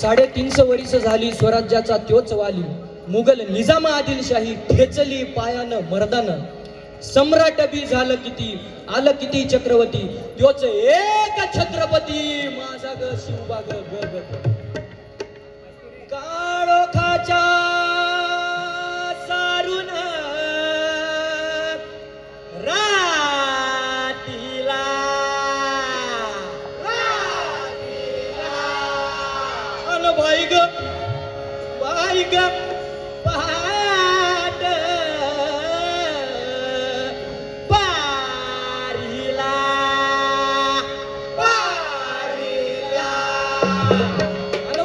350 वर्ष झाली स्वराज्याचा त्योच वाली, मुघल निजाम आदिलशाही ठेचली पायानं मर्दानं. सम्राट बी झालं किती, आलं किती चक्रवर्ती, त्योच एक छत्रपती माझा ग शिवबा ग ग ग. काळोखाच्या सारून रातीला अन बाई ग पहाट पारीला अन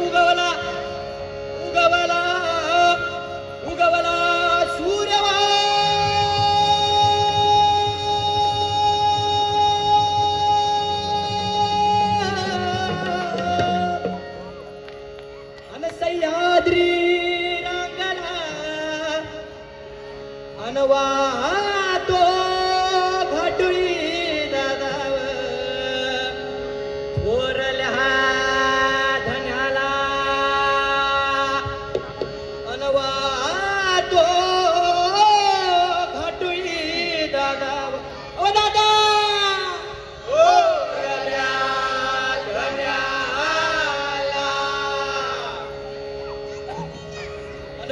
उगवला सूर्यवा अन सह्याद्री रंगला अनवातो घाटुळी दादाव थोरल्या धन्याला अनवातो घाटुळी दादाव. ओ दादा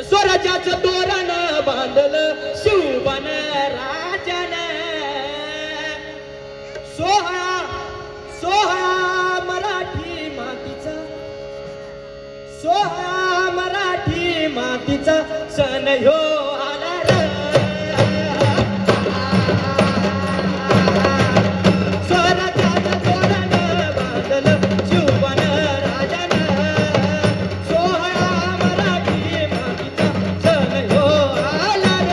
स्वराज्याचं तोरण बांधलं शिवबान राजान. सोहळा मराठी मातीचा सण ह्यो आला र. स्वराज्याचं तोरण बांधलं शिवबान राजान. सोहळा मराठी मातीचा सण ह्यो आला र.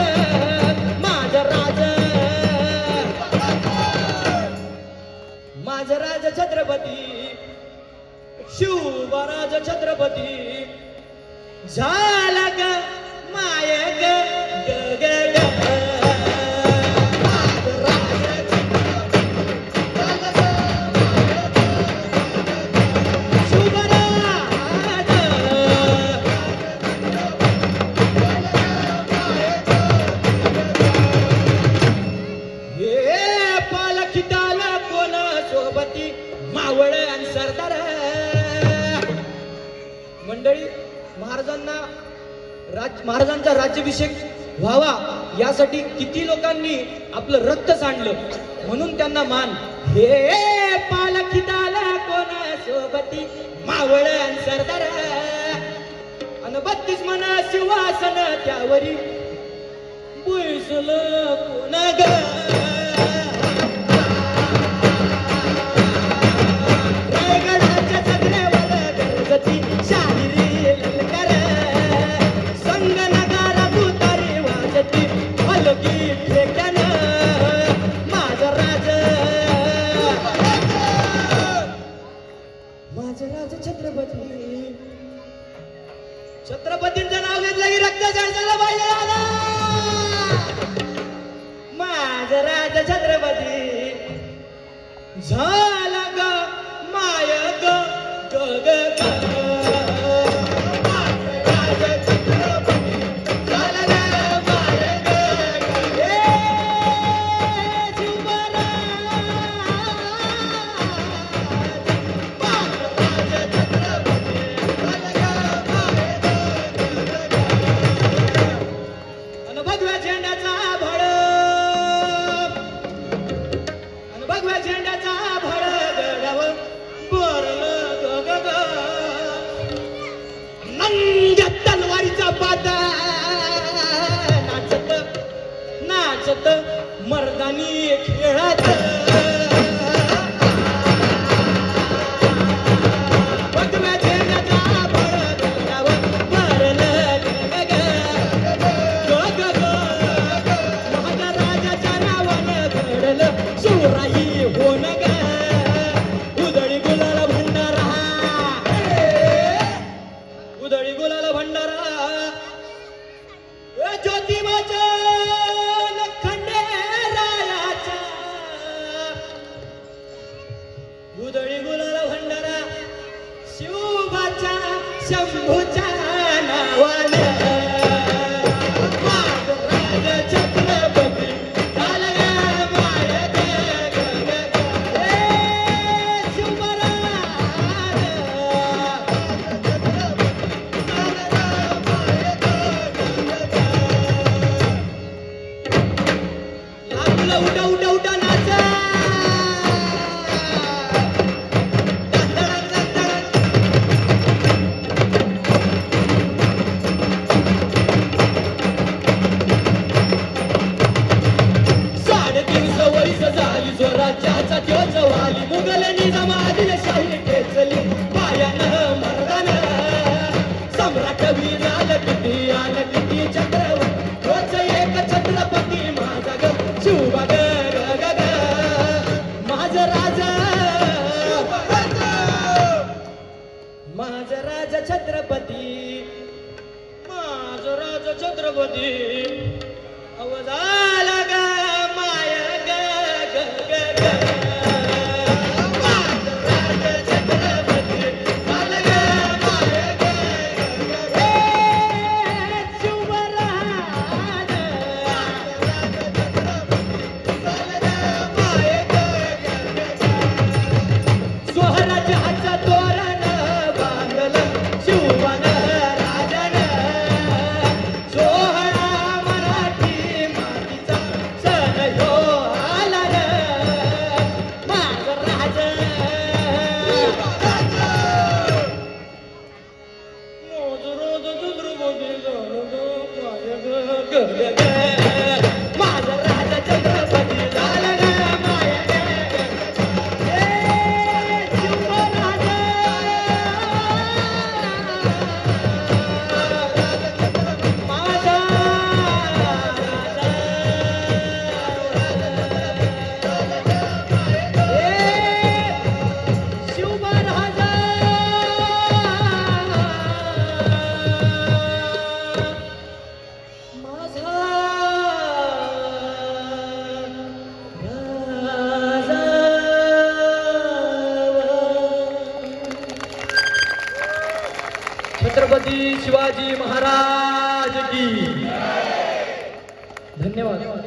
माझं राज छत्रपती शिवबराज छत्रपती झाला ग माय ग ग ग ग. मावळ आणि सरदार मंडळी, महाराजांचा राज्याभिषेक व्हावा यासाठी किती लोकांनी आपलं रक्त सांडलं, म्हणून त्यांना मान. हे पालखीदाला कोण सोबती मावळ आणि सरदार अन 32 मन सिंहासन त्यावरी बैसलं कोण ग. छत्रपतींचं नाव घेतलं की रक्त झालं पाहिजे. माझं राज छत्रपती झाला ग माय ग ग ग ग. झेंड्याचा भड गडाव बोरलं ग ग ग. नंग्या तलवारीचा पाता नाचत नाचत मर्दानी खेळत. शंभूच्या नावानं माझं राज छत्रपती झालं ग माय ग ग ग ग. ए शिवराज आपलं उठा उठा उठा नाचा. साडेतीनशे वर्ष झाली स्वराज्याचा त्योच वाली मुघल निजाम आदिलशाही ठेचली पायानं मर्दानं सम्राट वीर आलं किती चक्रवर्ती तोच एक छत्रपती माझा ग शिवबा ग ग ग ग माझं राजा माझं राजा छत्रपती माझं राजा छत्रपती अवजाला ग माया ग ग ग ग माझं राजा छत्रपती झालं ग माया ग ग ग ग. शिवराज स्वराज्याचं तोरण बांधलं शिवबानं राजानं सोहळा मराठी मातीचा सण ह्यो आला ग माझं राज मोजरोज छत्रपती झालं ग माझ्या ग ग ग ग. माझं राजा छत्रपती झालं ग माया ग ग ग. ए शिवराज माझा शिवराज माझा राजा. छत्रपती शिवाजी महाराज की धन्यवाद.